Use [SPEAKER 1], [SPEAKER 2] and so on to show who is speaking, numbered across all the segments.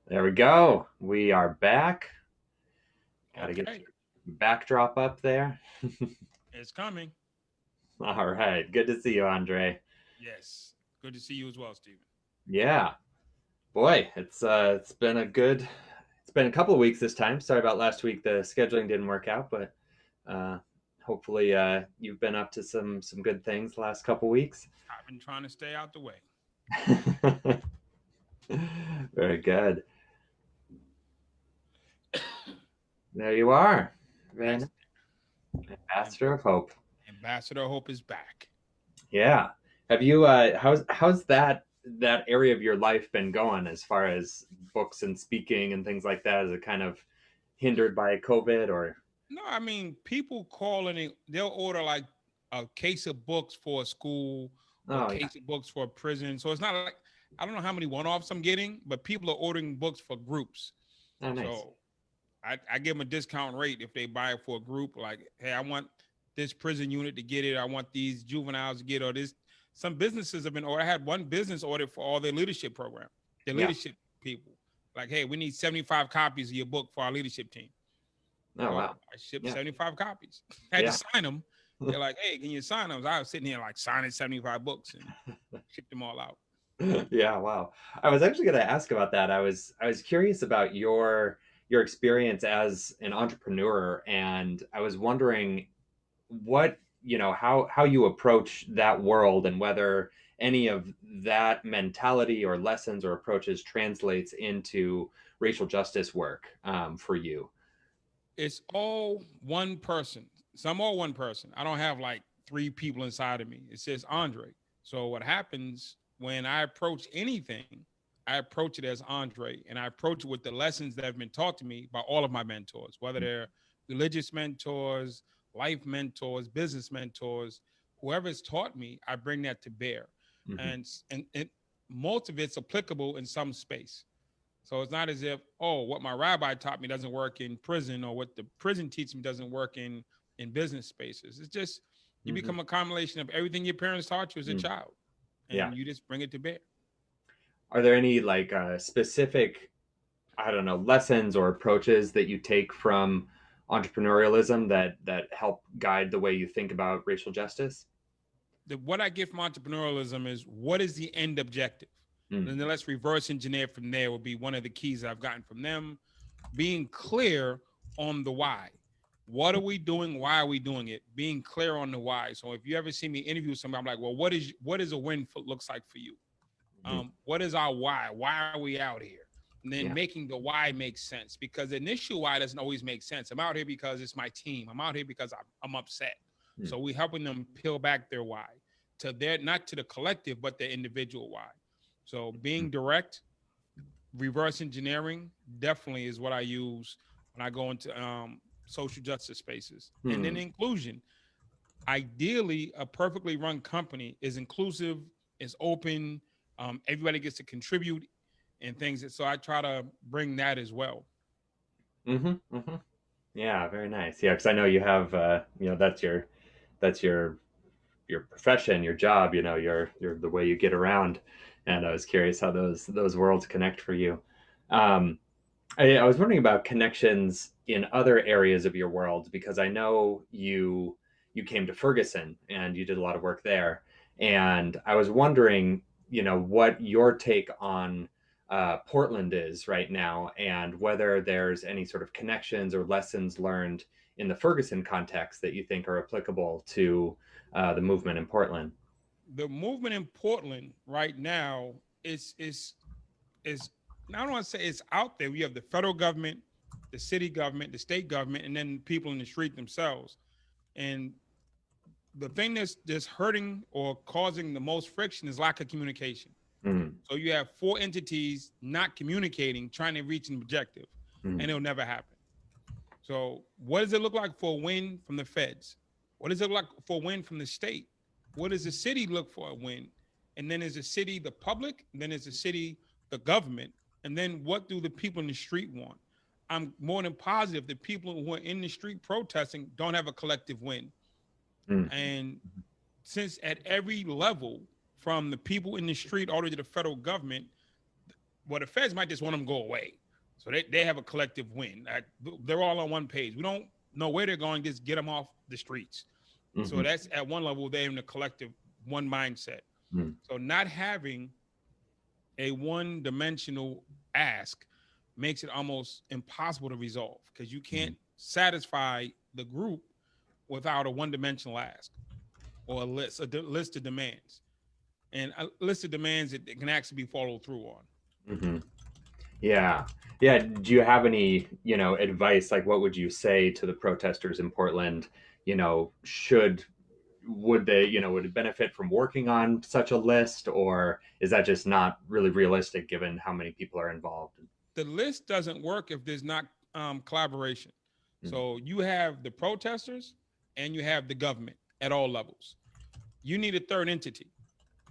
[SPEAKER 1] There we go. We are back. Got to get
[SPEAKER 2] Okay,
[SPEAKER 1] your backdrop up there.
[SPEAKER 2] it's coming.
[SPEAKER 1] All right. Good to see you, Andre.
[SPEAKER 2] Yes. Good to see you as well, Stephen.
[SPEAKER 1] Yeah. Boy, it's been it's been a couple of weeks this time. Sorry about last week. The scheduling didn't work out, but uh hopefully you've been up to some good things the last couple weeks.
[SPEAKER 2] I've been trying to stay out the way.
[SPEAKER 1] Very good. There you are. Very nice.
[SPEAKER 2] Yes. Am-
[SPEAKER 1] Ambassador of Hope.
[SPEAKER 2] Ambassador Hope is back.
[SPEAKER 1] Yeah. Have you how's that area of your life been going as far as books and speaking and things like that? Is it kind of hindered by COVID or
[SPEAKER 2] No, I mean, people call and they'll order like a case of books for a school or a
[SPEAKER 1] oh yeah.
[SPEAKER 2] case of books for a prison. So it's not like, I don't know how many one offs I'm getting, but people are ordering books for groups.
[SPEAKER 1] Oh nice.
[SPEAKER 2] So I give them a discount rate if they buy it for a group. Like, hey, I want this prison unit to get it. I want these juveniles to get it, or this. Some businesses have been, or I had one business ordered for all their leadership program, their
[SPEAKER 1] Yeah.
[SPEAKER 2] leadership people. Like, hey, we need 75 copies of your book for our leadership team.
[SPEAKER 1] Oh
[SPEAKER 2] Oh,
[SPEAKER 1] wow.
[SPEAKER 2] I shipped
[SPEAKER 1] Yeah.
[SPEAKER 2] 75 copies. I had to
[SPEAKER 1] Yeah.
[SPEAKER 2] sign them. They're like, hey, can you sign them? I was sitting here like signing 75 books and shipped them all out.
[SPEAKER 1] Yeah, wow. I was actually going to ask about that. I was curious about your experience as an entrepreneur, and I was wondering what how you approach that world and whether any of that mentality or lessons or approaches translates into racial justice work for you.
[SPEAKER 2] It's all one person. So I'm all one person. I don't have like three people inside of me. It says Andre. So what happens when I approach anything, I approach it as Andre, and I approach it with the lessons that have been taught to me by all of my mentors, whether they're religious mentors, life mentors, business mentors, whoever's taught me, I bring that to bear.
[SPEAKER 1] Mm-hmm.
[SPEAKER 2] And most of it's applicable in some space. So it's not as if, oh, what my rabbi taught me doesn't work in prison, or what the prison teaches me doesn't work in business spaces. It's just you
[SPEAKER 1] Mm-hmm.
[SPEAKER 2] become a combination of everything your parents taught you as a
[SPEAKER 1] Mm.
[SPEAKER 2] child,
[SPEAKER 1] Yeah.
[SPEAKER 2] and you just bring it to bear.
[SPEAKER 1] Are there any like specific, I don't know, lessons or approaches that you take from entrepreneurialism that help guide the way you think about racial justice?
[SPEAKER 2] What I get from entrepreneurialism is, what is the end objective?
[SPEAKER 1] Mm.
[SPEAKER 2] And then let's reverse engineer from there, will be one of the keys I've gotten from them. Being clear on the why. What are we doing? Why are we doing it? Being clear on the why. So if you ever see me interview somebody, I'm like, well, what is a win for, looks like for you?
[SPEAKER 1] Mm.
[SPEAKER 2] What is our why? Why are we out here? And then
[SPEAKER 1] Yeah.
[SPEAKER 2] making the why make sense, because the initial why doesn't always make sense. I'm out here because it's my team. I'm out here because I'm upset.
[SPEAKER 1] Mm.
[SPEAKER 2] So we're helping them peel back their why to their, not to the collective, but their individual why. So
[SPEAKER 1] Mm.
[SPEAKER 2] being direct, reverse engineering definitely is what I use when I go into social justice spaces. And then
[SPEAKER 1] Mm.
[SPEAKER 2] inclusion. Ideally, a perfectly run company is inclusive, is open, everybody gets to contribute and things. So I try to bring that as well.
[SPEAKER 1] Mm-hmm. Mm-hmm. Yeah, very nice. Yeah, because I know you have, that's your profession, your job. Your the way you get around, and I was curious how those worlds connect for you. Um, I was wondering about connections in other areas of your world because I know you came to Ferguson and you did a lot of work there, and I was wondering, what your take on Portland is right now, and whether there's any sort of connections or lessons learned in the Ferguson context that you think are applicable to the movement in Portland.
[SPEAKER 2] The movement in Portland right now is I don't want to say it's out there. We have the federal government, the city government, the state government, and then people in the street themselves. And the thing that's hurting or causing the most friction is lack of communication.
[SPEAKER 1] Mm,
[SPEAKER 2] So you have four entities not communicating, trying to reach an objective, and
[SPEAKER 1] mm,
[SPEAKER 2] it'll never happen. So what does it look like for a win from the feds? What does it look like for a win from the state? What does the city look for a win? And then is the city the public? And then is the city the government? And then what do the people in the street want? I'm more than positive the people who are in the street protesting don't have a collective win.
[SPEAKER 1] mm,
[SPEAKER 2] And since at every level, from the people in the street all the way to the federal government, Well, the feds might just want them to go away. So they have a collective win. They're all on one page. We don't know where they're going, just get them off the streets. So
[SPEAKER 1] Mm-hmm.
[SPEAKER 2] that's at one level, they're in a collective one mindset.
[SPEAKER 1] Mm-hmm.
[SPEAKER 2] So not having a one dimensional ask makes it almost impossible to resolve because you can't satisfy the group without a one dimensional ask or list of demands. And a list of demands that can actually be followed through on.
[SPEAKER 1] Mm-hmm. Yeah. Yeah. Do you have any, advice? Like, what would you say to the protesters in Portland? Would they, would it benefit from working on such a list, or is that just not really realistic given how many people are involved?
[SPEAKER 2] The list doesn't work if there's not collaboration.
[SPEAKER 1] Mm.
[SPEAKER 2] So you have the protesters and you have the government at all levels. You need a third entity.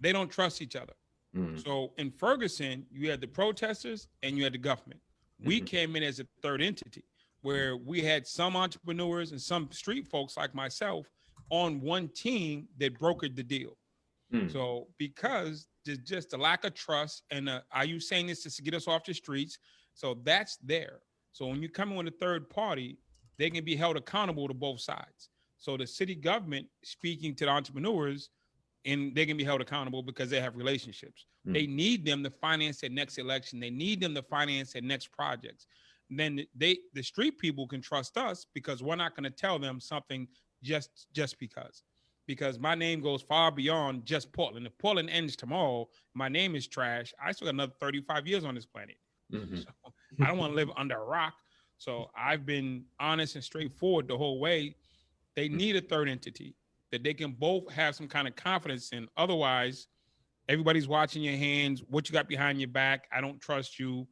[SPEAKER 2] They don't trust each other.
[SPEAKER 1] Mm.
[SPEAKER 2] So in Ferguson, you had the protesters and you had the government. We
[SPEAKER 1] Mm-hmm.
[SPEAKER 2] came in as a third entity where we had some entrepreneurs and some street folks like myself on one team that brokered the deal.
[SPEAKER 1] Mm.
[SPEAKER 2] So because there's just a lack of trust and are you saying this to get us off the streets? So that's there. So when you come in with a third party, they can be held accountable to both sides. So the city government speaking to the entrepreneurs and they can be held accountable because they have relationships.
[SPEAKER 1] Mm.
[SPEAKER 2] They need them to finance their next election. They need them to finance their next projects. And then the street people can trust us because we're not going to tell them something just because my name goes far beyond just Portland. If Portland ends tomorrow, my name is trash. I still got another 35 years on this planet.
[SPEAKER 1] Mm-hmm.
[SPEAKER 2] So I don't want to live under a rock. So I've been honest and straightforward the whole way. They need a third entity that they can both have some kind of confidence in. Otherwise, everybody's watching your hands, what you got behind your back. I don't trust you.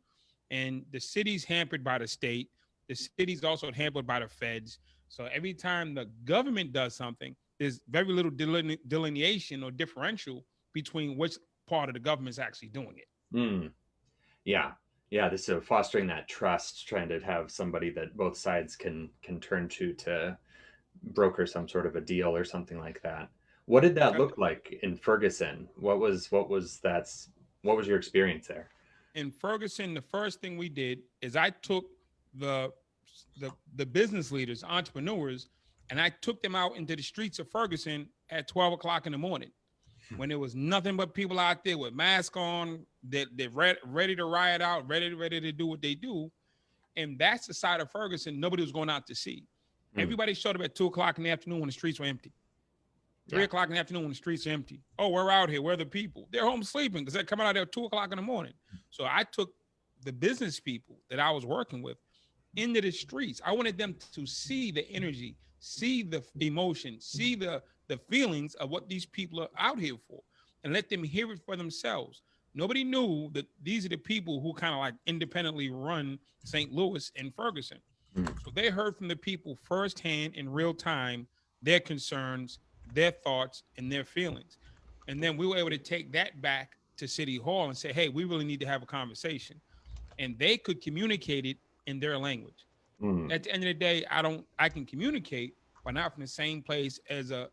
[SPEAKER 2] And the city's hampered by the state. The city's also hampered by the feds. So every time the government does something, there's very little delineation or differential between which part of the government is actually doing it.
[SPEAKER 1] Mm. Yeah. Yeah. This is fostering that trust, trying to have somebody that both sides can turn to broker some sort of a deal or something like that. What did that look like in Ferguson? What was your experience there?
[SPEAKER 2] In Ferguson, the first thing we did is I took the the business leaders, entrepreneurs, and I took them out into the streets of Ferguson at 12 o'clock in the morning when there was nothing but people out there with masks on, they're ready to riot out, ready to do what they do. And that's the side of Ferguson nobody was going out to see. Everybody showed up at 2 o'clock in the afternoon when the streets were empty. 3 o'clock in the afternoon when the streets are empty. Oh, we're out here. Where are the people? They're home sleeping because they're coming out there at 2 o'clock in the morning. So I took the business people that I was working with into the streets. I wanted them to see the energy, see the emotion, see the feelings of what these people are out here for, and let them hear it for themselves. Nobody knew that these are the people who kind of like independently run St. Louis and Ferguson. So they heard from the people firsthand in real time their concerns, their thoughts, and their feelings. And then we were able to take that back to City Hall and say, hey, we really need to have a conversation. And they could communicate it in their language.
[SPEAKER 1] Mm.
[SPEAKER 2] At the end of the day, I can communicate, but not from the same place as an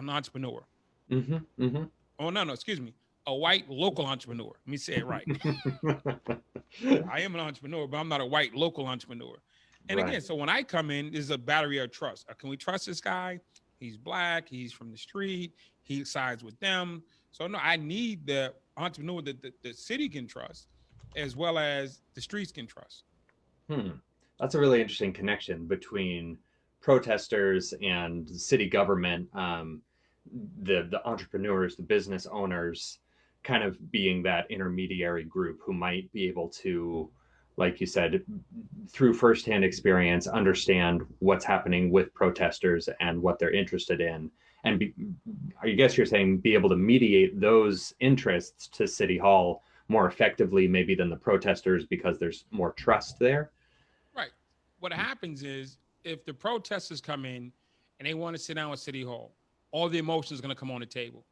[SPEAKER 2] entrepreneur.
[SPEAKER 1] Mm-hmm. Mm-hmm.
[SPEAKER 2] Oh, no, excuse me. A white local entrepreneur. Let me say it right. I am an entrepreneur, but I'm not a white local entrepreneur. And
[SPEAKER 1] Right.
[SPEAKER 2] again, so when I come in, there's a battery of trust. Can we trust this guy? He's black. He's from the street. He sides with them. So no, I need the entrepreneur that the city can trust, as well as the streets can trust.
[SPEAKER 1] That's a really interesting connection between protesters and city government. The entrepreneurs, the business owners, kind of being that intermediary group who might be able to, like you said, through firsthand experience, understand what's happening with protesters and what they're interested in. And I guess you're saying be able to mediate those interests to City Hall more effectively, maybe than the protesters, because there's more trust there.
[SPEAKER 2] Right. What happens is if the protesters come in and they want to sit down with City Hall, all the emotions are going to come on the table.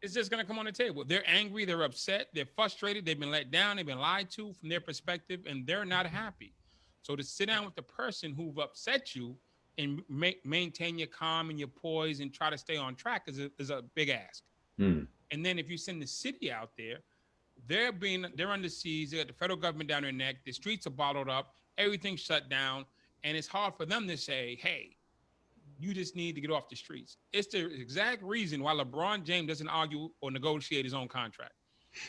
[SPEAKER 2] It's just going to come on the table. They're angry. They're upset. They're frustrated. They've been let down. They've been lied to from their perspective, and they're not happy. So to sit down with the person who've upset you and maintain your calm and your poise and try to stay on track is a big ask. And then if you send the city out there, they're under siege. They got the federal government down their neck. The streets are bottled up. Everything's shut down, and it's hard for them to say, "Hey, you just need to get off the streets." It's the exact reason why LeBron James doesn't argue or negotiate his own contract.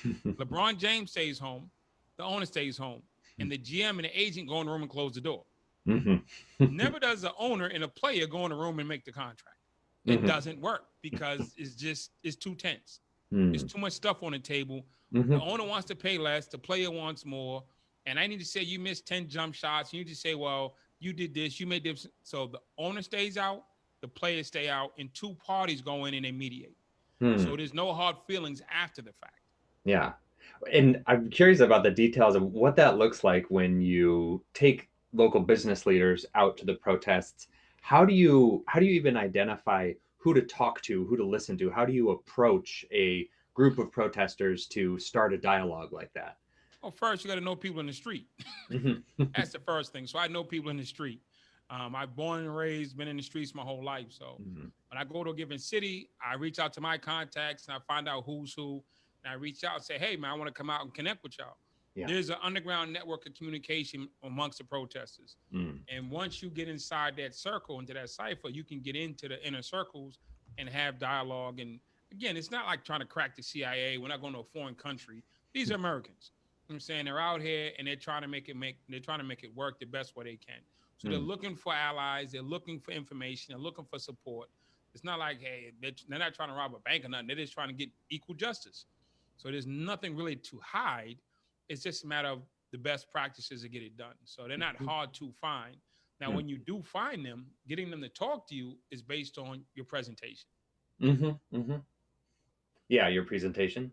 [SPEAKER 2] LeBron James stays home, the owner stays home, and the GM and the agent go in the room and close the door.
[SPEAKER 1] Mhm.
[SPEAKER 2] Never does the owner and a player go in the room and make the contract. It
[SPEAKER 1] Mhm.
[SPEAKER 2] doesn't work because it's too tense. There's
[SPEAKER 1] Mm.
[SPEAKER 2] too much stuff on the table. The
[SPEAKER 1] Mhm.
[SPEAKER 2] owner wants to pay less, the player wants more. And I need to say you missed 10 jump shots. You need to say, well, you did this, you made this. So the owner stays out, the players stay out, and two parties go in and they mediate. So
[SPEAKER 1] Mm.
[SPEAKER 2] there's no hard feelings after the fact.
[SPEAKER 1] Yeah. And I'm curious about the details of what that looks like when you take local business leaders out to the protests. How do you even identify who to talk to, who to listen to? How do you approach a group of protesters to start a dialogue like that?
[SPEAKER 2] Well, first you got to know people in the street.
[SPEAKER 1] Mhm.
[SPEAKER 2] That's the first thing. So I know people in the street. I've born and raised, been in the streets my whole life. So
[SPEAKER 1] Mhm.
[SPEAKER 2] when I go to a given city, I reach out to my contacts and I find out who's who. And I reach out and say, hey, man, I want to come out and connect with y'all.
[SPEAKER 1] Yeah.
[SPEAKER 2] There's an underground network of communication amongst the protesters.
[SPEAKER 1] Mm.
[SPEAKER 2] And once you get inside that circle, into that cipher, you can get into the inner circles and have dialogue. And again, it's not like trying to crack the CIA. We're not going to a foreign country. These are Americans. You know what I'm saying? They're out here and they're trying to make it work the best way they can. So they're
[SPEAKER 1] Mm.
[SPEAKER 2] looking for allies, they're looking for information, they're looking for support. It's not like, hey, they're not trying to rob a bank or nothing. They're just trying to get equal justice. So there's nothing really to hide. It's just a matter of the best practices to get it done. So they're not hard to find. Now,
[SPEAKER 1] Mm.
[SPEAKER 2] when you do find them, getting them to talk to you is based on your presentation.
[SPEAKER 1] Mhm. Mhm. Yeah, your presentation.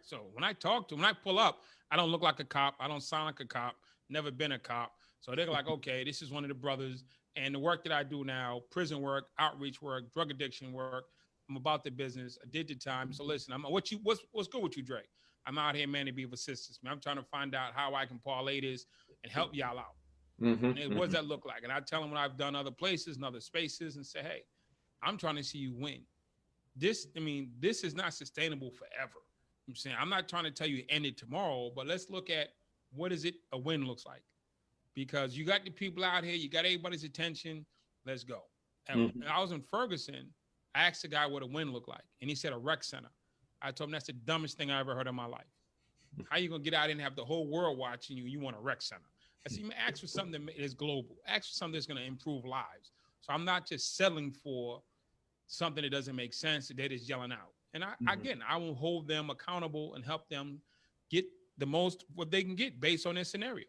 [SPEAKER 2] So when I talk to, when I pull up, I don't look like a cop. I don't sound like a cop. Never been a cop. So they're like, okay, this is one of the brothers. And the work that I do now, prison work, outreach work, drug addiction work. I'm about the business. I did the time. So listen, what's good with you, Dre? I'm out here, man, to be of assistance. Man, I'm trying to find out how I can parlay this and help y'all out.
[SPEAKER 1] Mhm.
[SPEAKER 2] And what does
[SPEAKER 1] Mhm.
[SPEAKER 2] that look like? And I tell them what I've done other places and other spaces and say, hey, I'm trying to see you win. This is not sustainable forever. I'm saying I'm not trying to tell you end it tomorrow, but let's look at what is it a win looks like. Because you got the people out here, you got everybody's attention. Let's go. And
[SPEAKER 1] Mhm.
[SPEAKER 2] I was in Ferguson. I asked the guy what a win looked like, and he said a rec center. I told him that's the dumbest thing I ever heard in my life. How you gonna get out and have the whole world watching you? You want a rec center? I said, ask for something that is global. Ask for something that's gonna improve lives. So I'm not just settling for something that doesn't make sense that they're just yelling out. And
[SPEAKER 1] Mhm.
[SPEAKER 2] again, I will hold them accountable and help them get the most what they can get based on their scenario.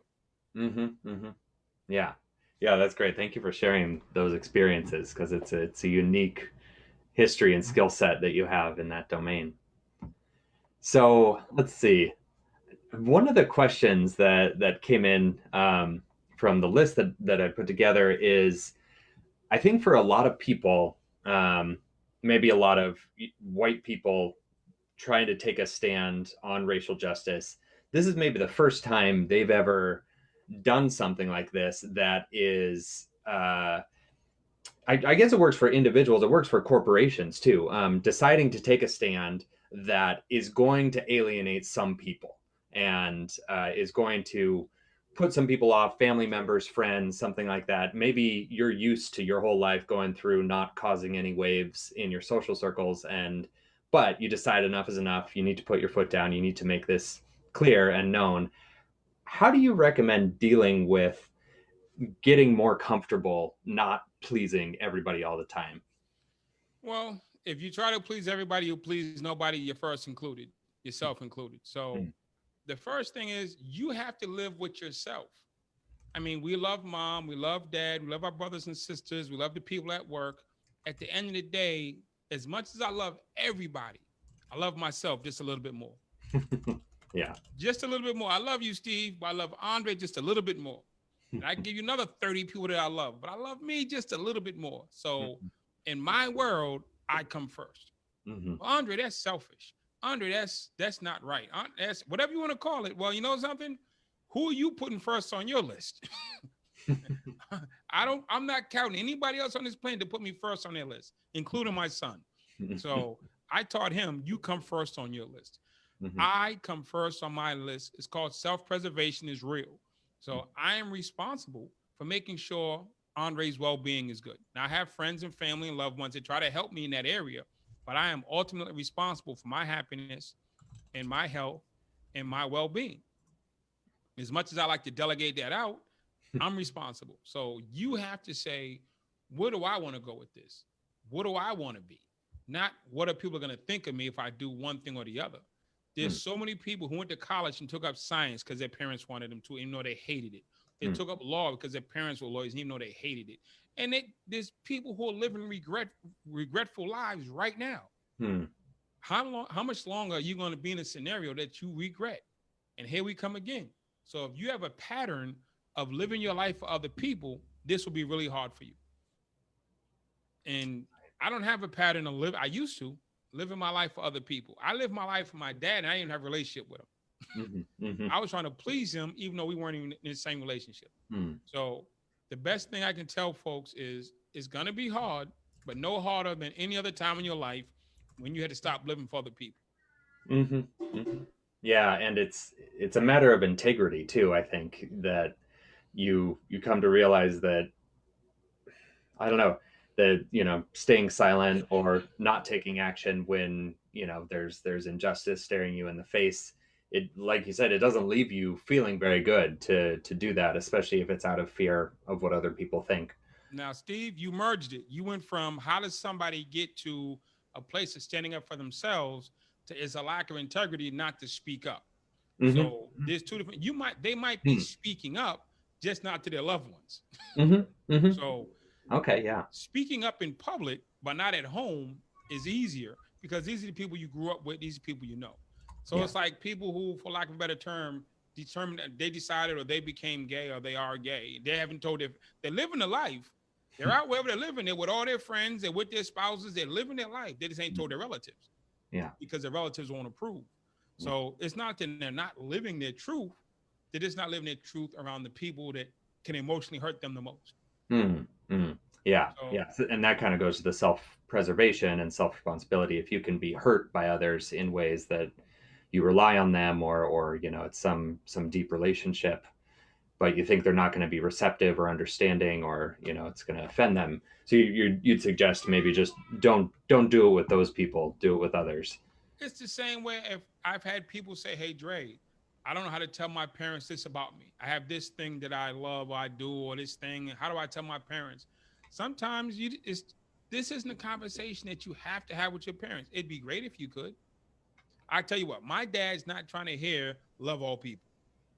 [SPEAKER 1] Mhm. Mhm. Yeah. Yeah, that's great. Thank you for sharing those experiences because it's a unique history and skill set that you have in that domain. So let's see. One of the questions that came in from the list that I put together is, I think for a lot of people, maybe a lot of white people trying to take a stand on racial justice, this is maybe the first time they've ever done something like this that is I guess it works for individuals. It works for corporations too. Deciding to take a stand that is going to alienate some people and is going to put some people off, family members, friends, something like that. Maybe you're used to your whole life going through not causing any waves in your social circles, and but you decide enough is enough. You need to put your foot down. You need to make this clear and known. How do you recommend dealing with getting more comfortable not pleasing everybody all the time?
[SPEAKER 2] Well, if you try to please everybody, you please nobody, you're first included, yourself included. So
[SPEAKER 1] Mm.
[SPEAKER 2] the first thing is you have to live with yourself. I mean, we love mom, we love dad, we love our brothers and sisters, we love the people at work. At the end of the day, as much as I love everybody, I love myself just a little bit more.
[SPEAKER 1] Yeah.
[SPEAKER 2] Just a little bit more. I love you, Steve, but I love Andre just a little bit more. And I can give you another 30 people that I love, but I love me just a little bit more. So in my world, I come first.
[SPEAKER 1] Mm-hmm.
[SPEAKER 2] Well, Andre, that's selfish. Andre, that's not right. That's whatever you want to call it. Well, you know something? Who are you putting first on your list? I'm not counting anybody else on this planet to put me first on their list, including my son. So I taught him, you come first on your list.
[SPEAKER 1] Hmm.
[SPEAKER 2] I come first on my list. It's called self-preservation is real. So I am responsible for making sure Andre's well-being is good. Now I have friends and family and loved ones that try to help me in that area, but I am ultimately responsible for my happiness and my health and my well-being. As much as I like to delegate that out, I'm responsible. So you have to say, where do I want to go with this? What do I want to be? Not what are people going to think of me if I do one thing or the other. There's
[SPEAKER 1] Mm.
[SPEAKER 2] so many people who went to college and took up science because their parents wanted them to, even though they hated it. They
[SPEAKER 1] Mm.
[SPEAKER 2] took up law because their parents were lawyers, even though they hated it. And there's people who are living regretful lives right now.
[SPEAKER 1] Mm.
[SPEAKER 2] How much longer are you going to be in a scenario that you regret? And here we come again. So if you have a pattern of living your life for other people, this will be really hard for you. And I don't have a pattern of live. I used to living my life for other people. I lived my life for my dad, and I didn't have a relationship with him.
[SPEAKER 1] Hmm. Hmm.
[SPEAKER 2] I was trying to please him, even though we weren't even in the same relationship.
[SPEAKER 1] Mm.
[SPEAKER 2] So the best thing I can tell folks is it's gonna be hard, but no harder than any other time in your life when you had to stop living for other people.
[SPEAKER 1] Hmm. Hmm. Yeah, and it's a matter of integrity too. I think that you come to realize that, I don't know, that staying silent or not taking action when there's injustice staring you in the face. It, like you said, it doesn't leave you feeling very good to do that, especially if it's out of fear of what other people think.
[SPEAKER 2] Now, Steve, you merged it. You went from how does somebody get to a place of standing up for themselves to is a lack of integrity not to speak up.
[SPEAKER 1] Hmm.
[SPEAKER 2] So there's two different. They might be
[SPEAKER 1] Hmm.
[SPEAKER 2] speaking up, just not to their loved ones.
[SPEAKER 1] Hmm. Hmm.
[SPEAKER 2] So
[SPEAKER 1] Okay, yeah.
[SPEAKER 2] speaking up in public but not at home is easier because these are the people you grew up with. These are people you know. So
[SPEAKER 1] Yeah.
[SPEAKER 2] it's like people who, for lack of a better term, determined that they decided or they became gay or they are gay. They haven't told if they're living a life. They're out wherever they're living. They're with all their friends. They're with their spouses. They're living their life. They just ain't told their relatives
[SPEAKER 1] Yeah.
[SPEAKER 2] because their relatives won't approve. So it's not that they're not living their truth. They're just not living their truth around the people that can emotionally hurt them the most.
[SPEAKER 1] Mm, mm. Yeah,
[SPEAKER 2] So
[SPEAKER 1] yeah. And that kind of goes to the self-preservation and self-responsibility. If you can be hurt by others in ways that you rely on them, or it's some deep relationship, but you think they're not going to be receptive or understanding, or it's going to offend them. So you'd suggest maybe just don't do it with those people. Do it with others.
[SPEAKER 2] it's the same way if I've had people say, "Hey, Dre, I don't know how to tell my parents this about me. I have this thing that I love, or I do, or this thing. How do I tell my parents?" Sometimes this isn't a conversation that you have to have with your parents. It'd be great if you could. I tell you what, my dad's not trying to hear love all people.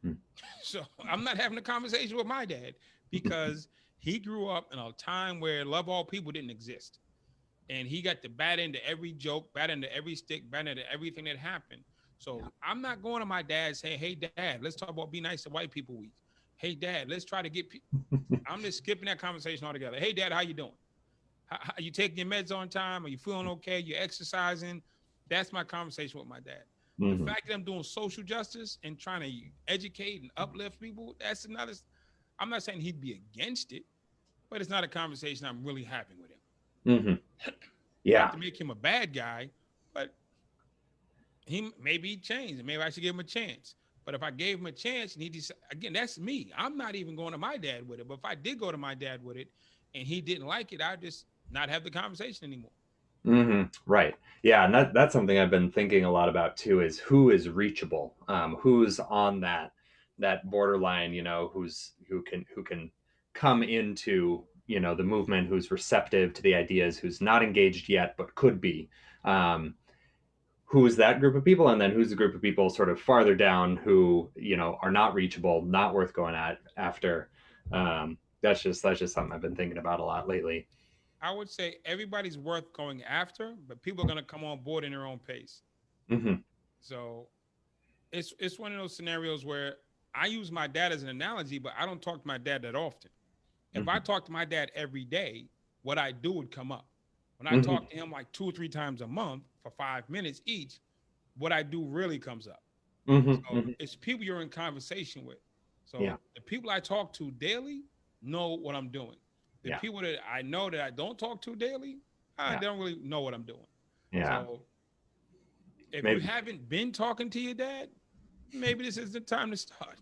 [SPEAKER 1] Mm.
[SPEAKER 2] So I'm not having a conversation with my dad because he grew up in a time where love all people didn't exist. And he got to bat into every joke, bat into every stick, bat into everything that happened. So I'm not going to my dad saying, "Hey, Dad, let's talk about be nice to white people week." "Hey, Dad, let's try to get." I'm just skipping that conversation altogether. "Hey, Dad, how you doing? How you taking your meds on time? Are you feeling okay? You exercising?" That's my conversation with my dad. The
[SPEAKER 1] Hmm.
[SPEAKER 2] fact that I'm doing social justice and trying to educate and uplift people, that's another. I'm not saying he'd be against it, but it's not a conversation I'm really having with him.
[SPEAKER 1] Hmm.
[SPEAKER 2] Not
[SPEAKER 1] Yeah.
[SPEAKER 2] to make him a bad guy, but he maybe he changed, and maybe I should give him a chance. But if I gave him a chance and he just again, that's me. I'm not even going to my dad with it. But if I did go to my dad with it and he didn't like it, I'd just not have the conversation anymore.
[SPEAKER 1] Hmm. Right. Yeah, and that's something I've been thinking a lot about too. Is who is reachable? Who's on that borderline? Who can come into the movement? Who's receptive to the ideas? Who's not engaged yet but could be? Um, who's that group of people, and then who's the group of people sort of farther down who are not reachable, not worth going at after. That's just something I've been thinking about a lot lately.
[SPEAKER 2] I would say everybody's worth going after, but people are going to come on board in their own pace.
[SPEAKER 1] Hmm.
[SPEAKER 2] So it's one of those scenarios where I use my dad as an analogy, but I don't talk to my dad that often. If I
[SPEAKER 1] Hmm.
[SPEAKER 2] talk to my dad every day, what I do would come up. When I
[SPEAKER 1] Hmm.
[SPEAKER 2] talk to him like 2 or 3 times a month for 5 minutes each, what I do really comes up.
[SPEAKER 1] Hmm.
[SPEAKER 2] So
[SPEAKER 1] Hmm.
[SPEAKER 2] it's people you're in conversation with.
[SPEAKER 1] Yeah.
[SPEAKER 2] So the people I talk to daily know what I'm doing. The
[SPEAKER 1] Yeah.
[SPEAKER 2] people that I know that I don't talk to daily, I
[SPEAKER 1] Yeah.
[SPEAKER 2] don't really know what I'm doing.
[SPEAKER 1] Yeah.
[SPEAKER 2] So If you
[SPEAKER 1] Maybe.
[SPEAKER 2] haven't been talking to your dad, maybe this is the time to start.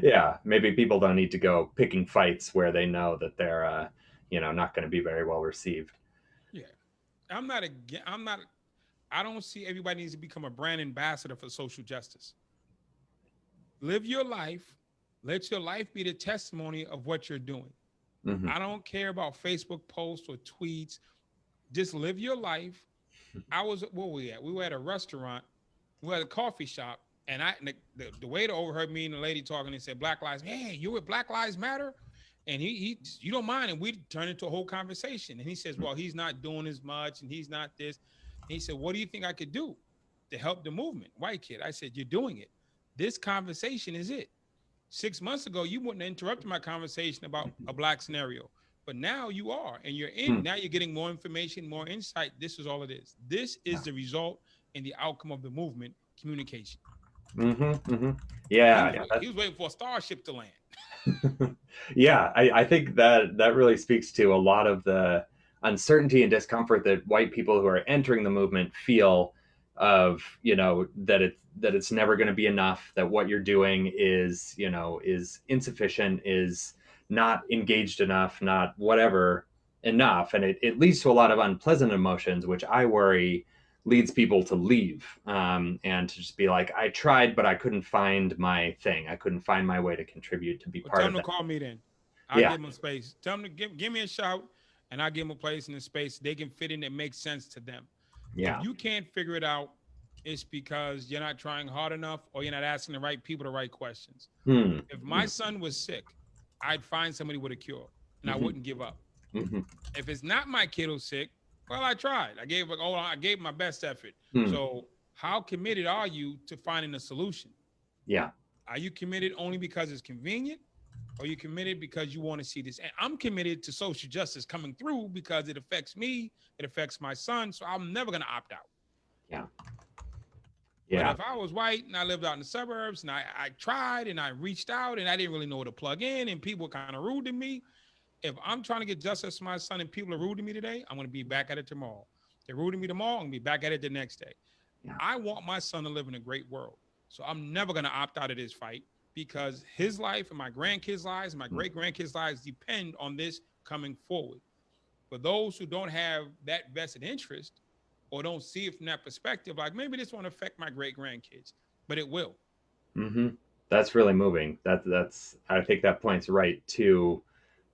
[SPEAKER 1] Yeah, maybe people don't need to go picking fights where they know that they're not going to be very well received.
[SPEAKER 2] Yeah. I'm not, I don't see everybody needs to become a brand ambassador for social justice. Live your life. Let your life be the testimony of what you're doing.
[SPEAKER 1] Hmm.
[SPEAKER 2] I don't care about Facebook posts or tweets. Just live your life. Where were we at? We were at a restaurant. We were at a coffee shop. And the waiter overheard me and the lady talking and said, Black Lives, hey, you with Black Lives Matter? And you don't mind. And we turned into a whole conversation. And he says, well, he's not doing as much and he's not this. And he said, what do you think I could do to help the movement? White kid. I said, you're doing it. This conversation is it. 6 months ago, you wouldn't have interrupted my conversation about a black scenario. But now you are, and you're in. Now you're getting more information, more insight. This is all it is. This is the result and the outcome of the movement, communication.
[SPEAKER 1] Hmm. Hmm.
[SPEAKER 2] He
[SPEAKER 1] Yeah,
[SPEAKER 2] was
[SPEAKER 1] yeah,
[SPEAKER 2] he was waiting for a starship to land.
[SPEAKER 1] yeah. I think that really speaks to a lot of the uncertainty and discomfort that white people who are entering the movement feel of that it's never going to be enough, that what you're doing is insufficient, is not engaged enough, not whatever enough, and it leads to a lot of unpleasant emotions, which I worry leads people to leave, and to just be like, I tried, but I couldn't find my thing. I couldn't find my way to contribute, to be
[SPEAKER 2] Well,
[SPEAKER 1] part
[SPEAKER 2] tell
[SPEAKER 1] of
[SPEAKER 2] him to
[SPEAKER 1] that.
[SPEAKER 2] call me then. I'll
[SPEAKER 1] Yeah,
[SPEAKER 2] give him a space. Tell him to give me a shout, and I'll give him a place in the space they can fit in that makes sense to them. If
[SPEAKER 1] yeah.
[SPEAKER 2] you can't figure it out, it's because you're not trying hard enough or you're not asking the right people the right questions.
[SPEAKER 1] Hmm.
[SPEAKER 2] If my son was sick, I'd find somebody with a cure and I
[SPEAKER 1] Mm-hmm.
[SPEAKER 2] wouldn't give up.
[SPEAKER 1] Mm-hmm.
[SPEAKER 2] If it's not my kiddo sick, well, I tried. I gave my best effort.
[SPEAKER 1] Hmm.
[SPEAKER 2] So how committed are you to finding a solution?
[SPEAKER 1] Yeah.
[SPEAKER 2] Are you committed only because it's convenient? Or are you committed because you want to see this? And I'm committed to social justice coming through because it affects me, it affects my son. So I'm never gonna opt out.
[SPEAKER 1] Yeah.
[SPEAKER 2] But
[SPEAKER 1] Yeah.
[SPEAKER 2] if I was white and I lived out in the suburbs and I tried and I reached out and I didn't really know where to plug in and people were kind of rude to me, if I'm trying to get justice for my son and people are rude to me today, I'm going to be back at it tomorrow. They're rude to me tomorrow, I'm going to be back at it the next day.
[SPEAKER 1] Yeah.
[SPEAKER 2] I want my son to live in a great world. So I'm never going to opt out of this fight because his life and my grandkids' lives and my great grandkids' lives depend on this coming forward. For those who don't have that vested interest or don't see it from that perspective, like maybe this won't affect my great grandkids, but it will.
[SPEAKER 1] Mm-hmm. That's really moving. That's I think that points right to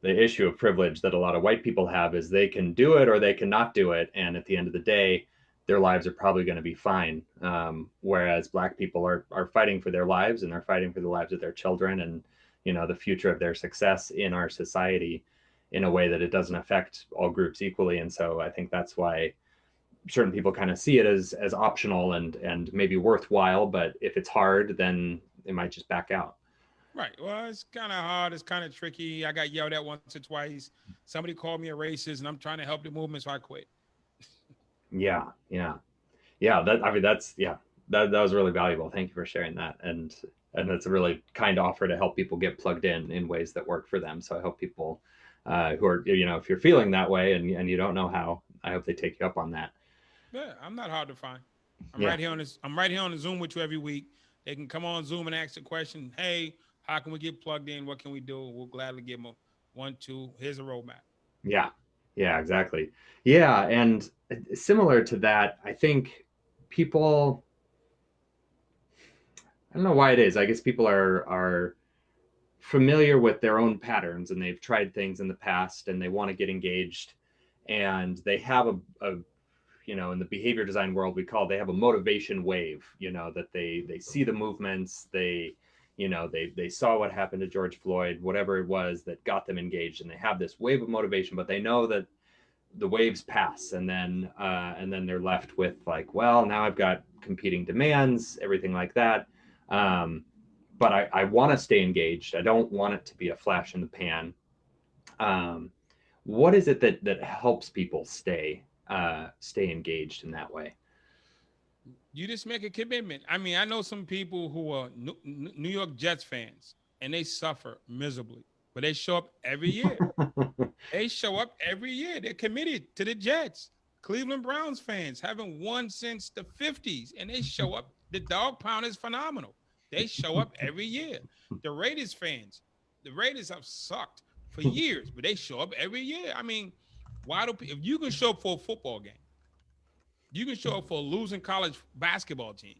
[SPEAKER 1] the issue of privilege that a lot of white people have, is they can do it or they cannot do it, and at the end of the day, their lives are probably going to be fine. Whereas black people are fighting for their lives, and they're fighting for the lives of their children, and the future of their success in our society, in a way that it doesn't affect all groups equally. And so I think that's why certain people kind of see it as optional and maybe worthwhile, but if it's hard, then they might just back out.
[SPEAKER 2] Right. Well, it's kind of hard. It's kind of tricky. I got yelled at once or twice. Somebody called me a racist, and I'm trying to help the movement, so I quit.
[SPEAKER 1] Yeah, yeah, yeah. That, I mean, that's yeah. That was really valuable. Thank you for sharing that, and that's a really kind offer to help people get plugged in ways that work for them. So I hope people who are, if you're feeling that way and you don't know how, I hope they take you up on that.
[SPEAKER 2] Yeah, I'm not hard to find. I'm
[SPEAKER 1] Yeah,
[SPEAKER 2] right here on this. I'm right here on the Zoom with you every week. They can come on Zoom and ask the question. Hey, how can we get plugged in? What can we do? We'll gladly give them a 1, 2. Here's a roadmap.
[SPEAKER 1] yeah, yeah, exactly. Yeah, and similar to that, I think people. I don't know why it is. I guess people are familiar with their own patterns, and they've tried things in the past and they want to get engaged, and they have a in the behavior design world, they have a motivation wave, that they see the movements, they saw what happened to George Floyd, whatever it was that got them engaged, and they have this wave of motivation, but they know that the waves pass, and then they're left with, like, well, now I've got competing demands, everything like that. um, but I want to stay engaged. I don't want it to be a flash in the pan. um, what is it that helps people stay engaged in that way?
[SPEAKER 2] You just make a commitment. I mean, I know some people who are New York Jets fans and they suffer miserably, but they show up every year. They show up every year. They're committed to the Jets. Cleveland Browns fans haven't won since the 50s, and they show up. The dog pound is phenomenal. They show up every year. The Raiders fans, the Raiders have sucked for years, but they show up every year. I mean, why do if you can show up for a football game, you can show up for a losing college basketball team.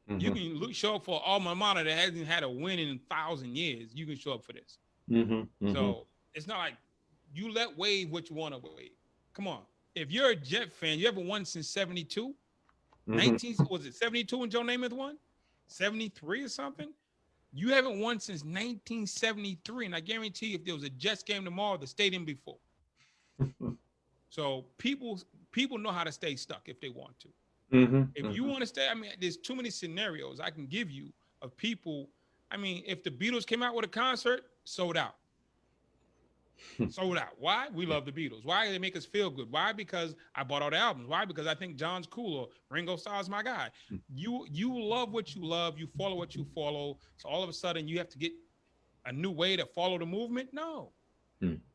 [SPEAKER 2] You
[SPEAKER 1] Mm-hmm.
[SPEAKER 2] can show up for alma mater that hasn't had a win in 1,000 years. You can show up for this.
[SPEAKER 1] Mm-hmm. Mm-hmm.
[SPEAKER 2] So it's not like you let wave what you want to wave. Come on. If you're a Jet fan, you haven't won since 72.
[SPEAKER 1] Mm-hmm.
[SPEAKER 2] 19, was it 72 when Joe Namath won? 73 or something? You haven't won since 1973. And I guarantee you, if there was a Jets game tomorrow, the stadium be full. So people know how to stay stuck if they want to.
[SPEAKER 1] Mm-hmm.
[SPEAKER 2] If you want to stay, I mean, there's too many scenarios I can give you of people. I mean, if the Beatles came out with a concert, sold out. Sold out. Why? We love the Beatles. Why? They make us feel good. Why? Because I bought all the albums. Why? Because I think John's cool or Ringo Starr's my guy. You love what you love. You follow what you follow. So all of a sudden you have to get a new way to follow the movement. No.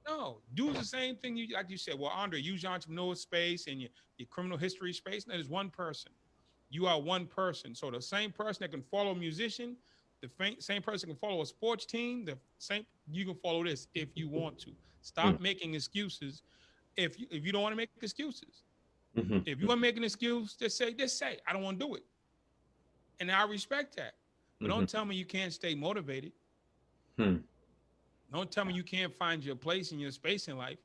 [SPEAKER 2] No. Do the same thing. You like you said. Well, Andre, use your entrepreneur space and your criminal history space. And that is one person. You are one person. So the same person that can follow a musician, the same person can follow a sports team. The same you can follow this if you want to. Stop making excuses. If you don't want to make excuses, if you want to make an excuse, just say I don't want to do it, and I respect that. But don't tell me you can't stay motivated. Don't tell me you can't find your place and your space in life.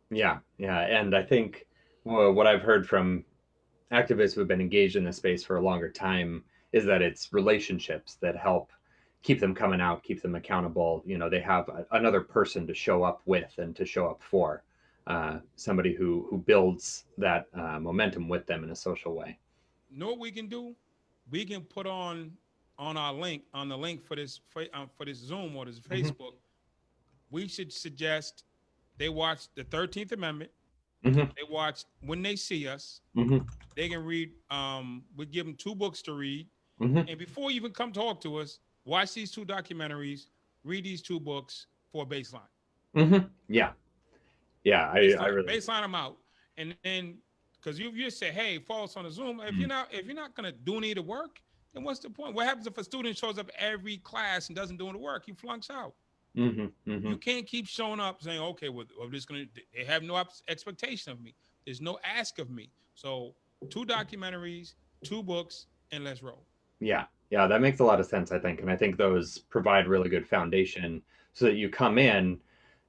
[SPEAKER 1] Yeah, and I think what I've heard from activists who have been engaged in this space for a longer time is that it's relationships that help keep them coming out, keep them accountable. You know, they have another person to show up with and to show up for, somebody who builds that momentum with them in a social way.
[SPEAKER 2] Know what we can do? We can put on our link on the link for this Zoom or this Facebook. We should suggest they watch the 13th Amendment. They watch When They See Us. They can read. We give them 2 books to read, and before you even come talk to us, watch these 2 documentaries, read these 2 books for a baseline.
[SPEAKER 1] Yeah, I really
[SPEAKER 2] baseline them out, and then because you just say, hey, follow us on the Zoom. If you're not gonna do any of the work, then what's the point? What happens if a student shows up every class and doesn't do the work? He flunks out. You can't keep showing up saying, okay, well, I'm just gonna. They have no expectation of me. There's no ask of me. So 2 documentaries, 2 books, and let's roll.
[SPEAKER 1] Yeah, that makes a lot of sense, I think, and I think those provide really good foundation so that you come in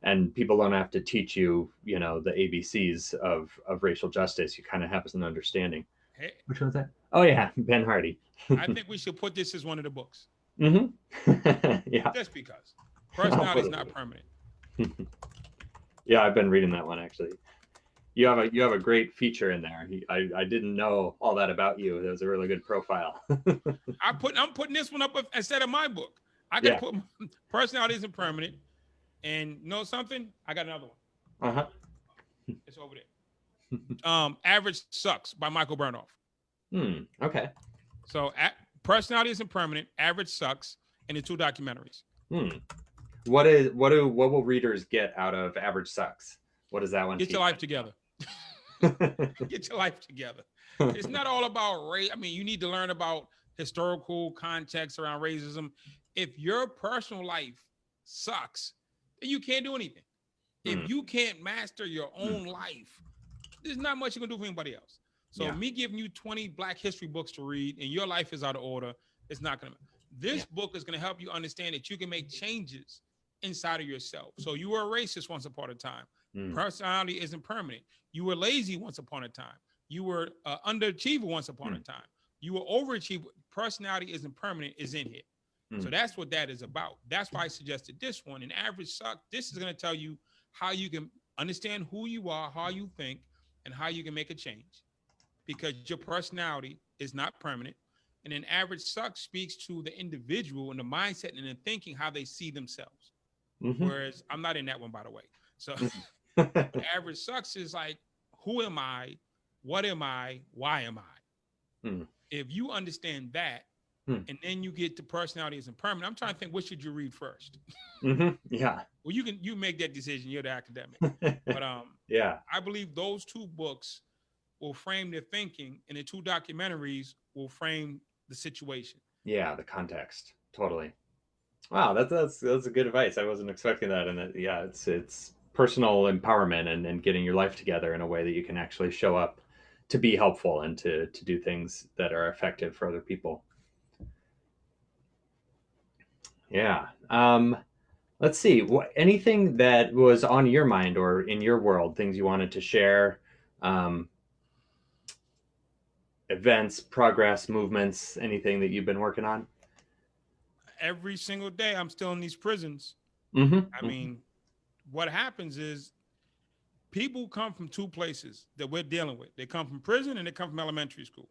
[SPEAKER 1] and people don't have to teach you, the ABCs of racial justice. You kind of have an understanding.
[SPEAKER 2] Hey,
[SPEAKER 1] which one's that? Oh yeah, Ben Hardy.
[SPEAKER 2] I think we should put this as one of the books.
[SPEAKER 1] Yeah.
[SPEAKER 2] Just because personality is not permanent.
[SPEAKER 1] Yeah, I've been reading that one actually. You have a great feature in there. I didn't know all that about you. It was a really good profile.
[SPEAKER 2] I'm putting this one up instead of my book. I can put personality isn't permanent, and know something? I got another one. It's over there. Average Sucks by Michael Burnoff.
[SPEAKER 1] Okay.
[SPEAKER 2] So personality isn't permanent. Average Sucks, and the 2 documentaries.
[SPEAKER 1] What will readers get out of Average Sucks? What does that one?
[SPEAKER 2] Get your life together. Get your life together. It's not all about race. I mean, you need to learn about historical context around racism. If your personal life sucks, then you can't do anything. If you can't master your own life, there's not much you can do for anybody else. So me giving you 20 Black history books to read and your life is out of order, it's not going to. This book is going to help you understand that you can make changes inside of yourself. So you were a racist once upon a time. Personality isn't permanent. You were lazy once upon a time. You were an underachiever once upon a time. You were overachiever. Personality isn't permanent is in here. So that's what that is about. That's why I suggested this one. In Average Suck, this is going to tell you how you can understand who you are, how you think, and how you can make a change. Because your personality is not permanent. And an Average Suck speaks to the individual and the mindset and the thinking, how they see themselves. Whereas I'm not in that one, by the way. So Average Sucks is like, who am I? What am I? Why am I? If you understand that,
[SPEAKER 1] Hmm.
[SPEAKER 2] and then you get to personalities and permanent. I'm trying to think, what should you read first?
[SPEAKER 1] Yeah.
[SPEAKER 2] Well, you make that decision. You're the academic, but
[SPEAKER 1] Yeah.
[SPEAKER 2] I believe those two books will frame their thinking, and the two documentaries will frame the situation.
[SPEAKER 1] Yeah. The context. Totally. Wow. That's a good advice. I wasn't expecting that. And yeah, it's personal empowerment and getting your life together in a way that you can actually show up to be helpful and to do things that are effective for other people. Yeah. Let's see. Anything that was on your mind or in your world, things you wanted to share, um, events, progress, movements, anything that you've been working on?
[SPEAKER 2] Every single day, I'm still in these prisons. I
[SPEAKER 1] Mm-hmm.
[SPEAKER 2] mean, what happens is people come from two places that we're dealing with. They come from prison and they come from elementary school.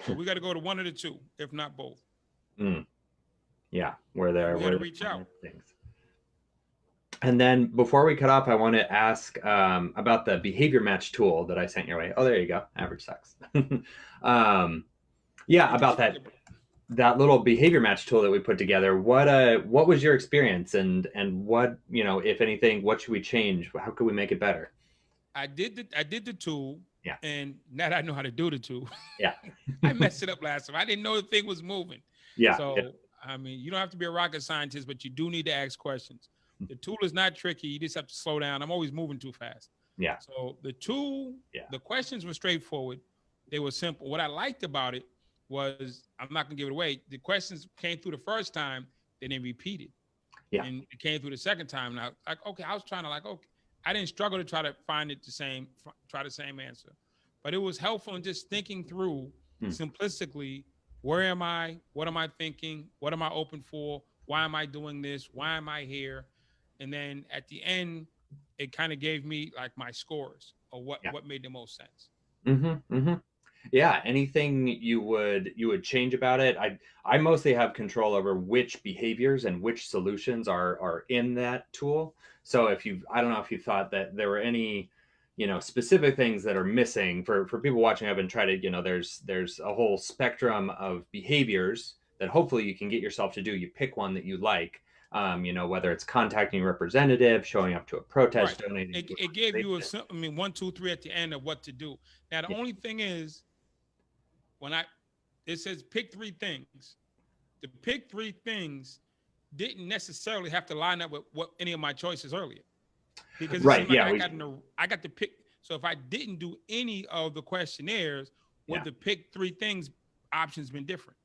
[SPEAKER 2] So we got to go to one of the two, if not both.
[SPEAKER 1] Mm, yeah, where
[SPEAKER 2] And
[SPEAKER 1] they're
[SPEAKER 2] we got to
[SPEAKER 1] where
[SPEAKER 2] reach out.
[SPEAKER 1] things. And then before we cut off, I want to ask about the behavior match tool that I sent your way. Oh, there you go. Average sex. um, yeah,
[SPEAKER 2] Get the
[SPEAKER 1] about
[SPEAKER 2] trigger.
[SPEAKER 1] that little behavior match tool that we put together. What was your experience and what, if anything, what should we change? How could we make it better?
[SPEAKER 2] I did the tool,
[SPEAKER 1] Yeah.
[SPEAKER 2] and now that I know how to do the tool,
[SPEAKER 1] Yeah.
[SPEAKER 2] I messed it up last time. I didn't know the thing was moving.
[SPEAKER 1] Yeah. Yeah.
[SPEAKER 2] So I mean, you don't have to be a rocket scientist, but you do need to ask questions. The tool is not tricky. You just have to slow down. I'm always moving too fast.
[SPEAKER 1] Yeah.
[SPEAKER 2] So the tool,
[SPEAKER 1] Yeah.
[SPEAKER 2] the questions were straightforward. They were simple. What I liked about it was, I'm not gonna give it away. The questions came through the first time, then they repeated,
[SPEAKER 1] Yeah.
[SPEAKER 2] and it came through the second time. Now, like, okay, I was trying to, like, okay, I didn't struggle to try to find it the same, try the same answer, but it was helpful in just thinking through
[SPEAKER 1] Hmm.
[SPEAKER 2] simplistically. Where am I? What am I thinking? What am I open for? Why am I doing this? Why am I here? And then at the end, it kind of gave me like my scores, or
[SPEAKER 1] Yeah.
[SPEAKER 2] what made the most sense.
[SPEAKER 1] Mm-hmm. Mm-hmm. Yeah, anything you would change about it? I mostly have control over which behaviors and which solutions are in that tool. So if you I don't know if you thought that there were any, specific things that are missing for people watching up and try to, there's a whole spectrum of behaviors that hopefully you can get yourself to do. You pick one that you like. Whether it's contacting a representative, showing up to a
[SPEAKER 2] Right.
[SPEAKER 1] protest, donating to an
[SPEAKER 2] It gave you
[SPEAKER 1] organization.
[SPEAKER 2] I mean, 1, 2, 3 at the end of what to do. Now, the
[SPEAKER 1] Yeah.
[SPEAKER 2] only thing is, when it says pick three things, the pick three things didn't necessarily have to line up with what any of my choices earlier, because it
[SPEAKER 1] Right.
[SPEAKER 2] seemed like
[SPEAKER 1] Yeah.
[SPEAKER 2] I got to pick. So if I didn't do any of the questionnaires, would
[SPEAKER 1] Yeah.
[SPEAKER 2] the pick three things options been different?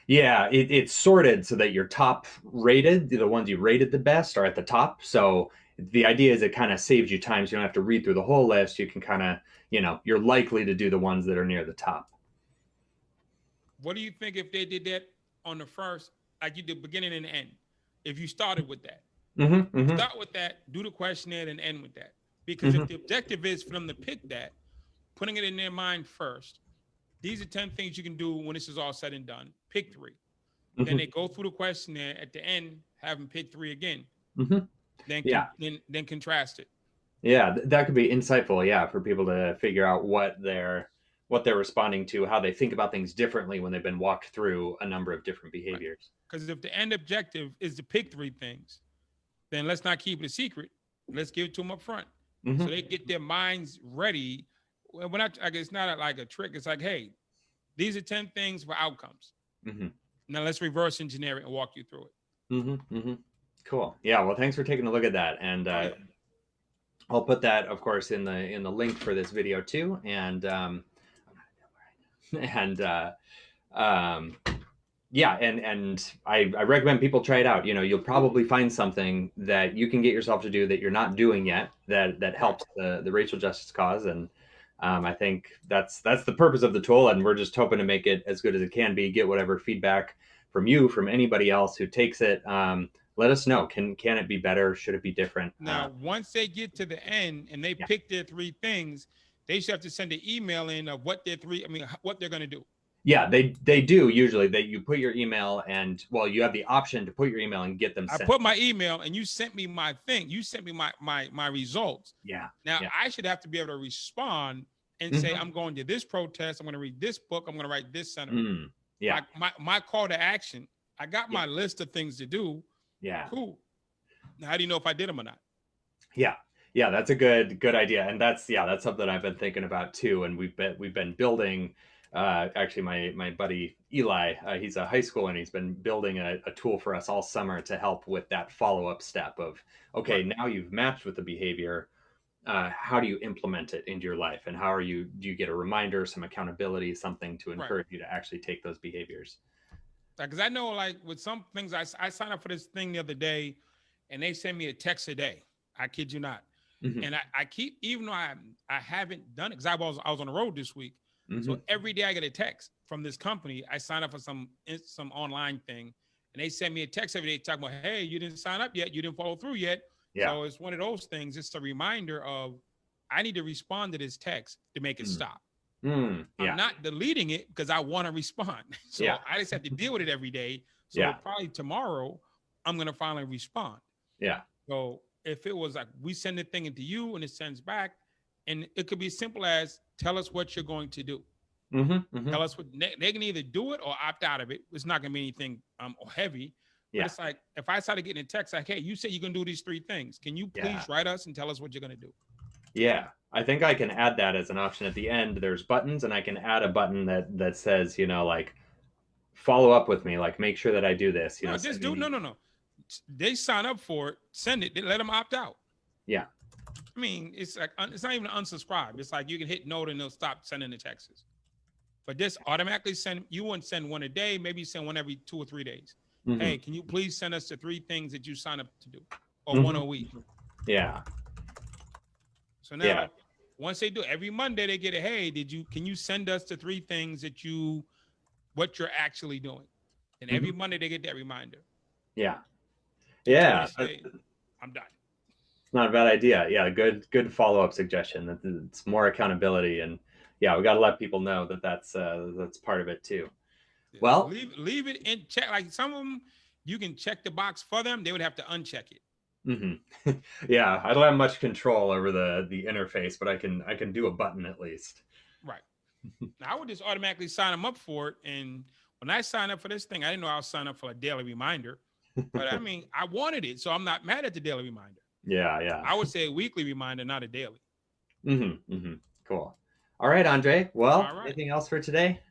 [SPEAKER 1] Yeah, it's sorted so that your top rated, the ones you rated the best, are at the top. So the idea is it kind of saves you time. So you don't have to read through the whole list. You can kind of, you're likely to do the ones that are near the top.
[SPEAKER 2] What do you think if they did that on the first, like you did beginning and end? If you started with that,
[SPEAKER 1] Mm-hmm. Mm-hmm.
[SPEAKER 2] start with that, do the questionnaire, and end with that. Because if
[SPEAKER 1] Mm-hmm.
[SPEAKER 2] the objective is for them to pick that, putting it in their mind first, these are 10 things you can do when this is all said and done. Pick three. Then
[SPEAKER 1] Mm-hmm.
[SPEAKER 2] they go through the questionnaire at the end, have them pick three again.
[SPEAKER 1] Mm-hmm.
[SPEAKER 2] Then
[SPEAKER 1] Yeah.
[SPEAKER 2] then contrast it.
[SPEAKER 1] Yeah. That could be insightful. Yeah, for people to figure out what they're responding to, how they think about things differently when they've been walked through a number of different
[SPEAKER 2] Right.
[SPEAKER 1] behaviors.
[SPEAKER 2] Because if the end objective is to pick three things, then let's not keep it a secret. Let's give it to them up front, so
[SPEAKER 1] Mm-hmm.
[SPEAKER 2] they get their minds ready. When I guess it's not like a trick. It's like, hey, these are 10 things for outcomes.
[SPEAKER 1] Mm-hmm.
[SPEAKER 2] Now let's reverse engineer it and walk you through it.
[SPEAKER 1] Mm-hmm. Mm-hmm. Cool. Yeah. Well, thanks for taking a look at that. And
[SPEAKER 2] Oh yeah.
[SPEAKER 1] I'll put that, of course, in the link for this video too. And and um, yeah, and I recommend people try it out. You'll probably find something that you can get yourself to do that you're not doing yet that
[SPEAKER 2] Right.
[SPEAKER 1] helps the racial justice cause. And I think that's the purpose of the tool, and we're just hoping to make it as good as it can be. Get whatever feedback from you, from anybody else who takes it. Let us know. Can it be better? Should it be different?
[SPEAKER 2] Now, once they get to the end and they
[SPEAKER 1] Yeah.
[SPEAKER 2] pick their three things, they should have to send an email in of what their three. I mean, what they're going to do.
[SPEAKER 1] Yeah, they do usually. That you put your email and well, you have the option to put your email and get them
[SPEAKER 2] I
[SPEAKER 1] sent.
[SPEAKER 2] put my email and you sent me my thing. You sent me my results.
[SPEAKER 1] Yeah,
[SPEAKER 2] Now
[SPEAKER 1] yeah.
[SPEAKER 2] I should have to be able to respond and say,
[SPEAKER 1] Mhm.
[SPEAKER 2] I'm going to this protest. I'm going to read this book. I'm going to write this sentiment.
[SPEAKER 1] Mm. Yeah.
[SPEAKER 2] My call to action. I got
[SPEAKER 1] Yeah.
[SPEAKER 2] my list of things to do.
[SPEAKER 1] Yeah.
[SPEAKER 2] Cool. Now, how do you know if I did them or not?
[SPEAKER 1] Yeah. Yeah, that's a good idea. And that's something I've been thinking about too. And we've been building actually my buddy Eli, he's a high school and he's been building a tool for us all summer to help with that follow-up step of, okay,
[SPEAKER 2] Right.
[SPEAKER 1] now you've matched with the behavior. How do you implement it into your life, and how do you get a reminder, some accountability, something to
[SPEAKER 2] Right.
[SPEAKER 1] encourage you to actually take those behaviors?
[SPEAKER 2] Because I know, like with some things, I signed up for this thing the other day, and they send me a text a day. I kid you not.
[SPEAKER 1] Hmm.
[SPEAKER 2] And I keep, even though I haven't done it, because I was on the road this week, so
[SPEAKER 1] Hmm.
[SPEAKER 2] every day I get a text from this company. I signed up for some online thing, and they send me a text every day talking about, hey, you didn't sign up yet, you didn't follow through yet.
[SPEAKER 1] Yeah.
[SPEAKER 2] So it's one of those things. It's a reminder of I need to respond to this text to make it
[SPEAKER 1] Mm.
[SPEAKER 2] stop. I'm
[SPEAKER 1] Yeah.
[SPEAKER 2] not deleting it because I want to respond. So
[SPEAKER 1] Yeah.
[SPEAKER 2] I just have to deal with it every day. So
[SPEAKER 1] Yeah.
[SPEAKER 2] probably tomorrow, I'm gonna finally respond.
[SPEAKER 1] Yeah.
[SPEAKER 2] So if it was like we send the thing into you and it sends back, and it could be as simple as tell us what you're going to do.
[SPEAKER 1] Hmm. Hmm.
[SPEAKER 2] Tell us what they can either do it or opt out of it. It's not gonna be anything heavy. But
[SPEAKER 1] Yeah.
[SPEAKER 2] it's like if I started getting a text like, hey, you said you're gonna do these 3 things. Can you
[SPEAKER 1] Yeah.
[SPEAKER 2] please write us and tell us what you're gonna do?
[SPEAKER 1] Yeah. I think I can add that as an option at the end. There's buttons, and I can add a button that says, like, follow up with me, like, make sure that I do this,
[SPEAKER 2] No,
[SPEAKER 1] send
[SPEAKER 2] just
[SPEAKER 1] me
[SPEAKER 2] do
[SPEAKER 1] an
[SPEAKER 2] no,
[SPEAKER 1] email.
[SPEAKER 2] no, no. They sign up for it, send it, let them opt out.
[SPEAKER 1] Yeah.
[SPEAKER 2] I mean, it's like it's not even unsubscribe. It's like you can hit note and they'll stop sending the texts. But this automatically send you wouldn't send one a day, maybe send one every 2 or 3 days.
[SPEAKER 1] Hmm.
[SPEAKER 2] Hey, can you please send us the 3 things that you sign up to do, or one
[SPEAKER 1] Hmm.
[SPEAKER 2] a week?
[SPEAKER 1] Yeah.
[SPEAKER 2] So
[SPEAKER 1] Yeah.
[SPEAKER 2] now, once they do every Monday, they get a hey, can you send us the 3 things that what you're actually doing? And
[SPEAKER 1] Hmm.
[SPEAKER 2] every Monday they get that reminder
[SPEAKER 1] Yeah.
[SPEAKER 2] until they
[SPEAKER 1] Yeah.
[SPEAKER 2] say, I'm done.
[SPEAKER 1] Not a bad idea. Yeah, good follow up suggestion. It's more accountability, and yeah, we got to let people know that that's part of it too.
[SPEAKER 2] Yeah.
[SPEAKER 1] Well,
[SPEAKER 2] Leave it in check. Like some of them, you can check the box for them. They would have to uncheck it.
[SPEAKER 1] hmm. Yeah, I don't have much control over the interface, but I can do a button at least.
[SPEAKER 2] Right. Now, I would just automatically sign them up for it. And when I signed up for this thing, I didn't know I was signing up for a daily reminder. But I mean, I wanted it, so I'm not mad at the daily reminder.
[SPEAKER 1] Yeah, yeah.
[SPEAKER 2] I would say a weekly reminder, not a daily.
[SPEAKER 1] Hmm. Hmm. Cool. All right, Andre. Well,
[SPEAKER 2] All right.
[SPEAKER 1] anything else for today?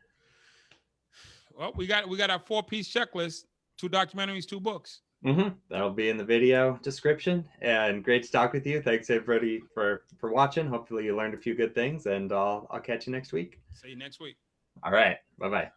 [SPEAKER 2] Well, we got our 4-piece checklist: 2 documentaries, 2 books.
[SPEAKER 1] Hmm. That'll be in the video description. And great to talk with you. Thanks everybody for watching. Hopefully you learned a few good things, and I'll catch you next week.
[SPEAKER 2] See you next week.
[SPEAKER 1] All right. Bye bye.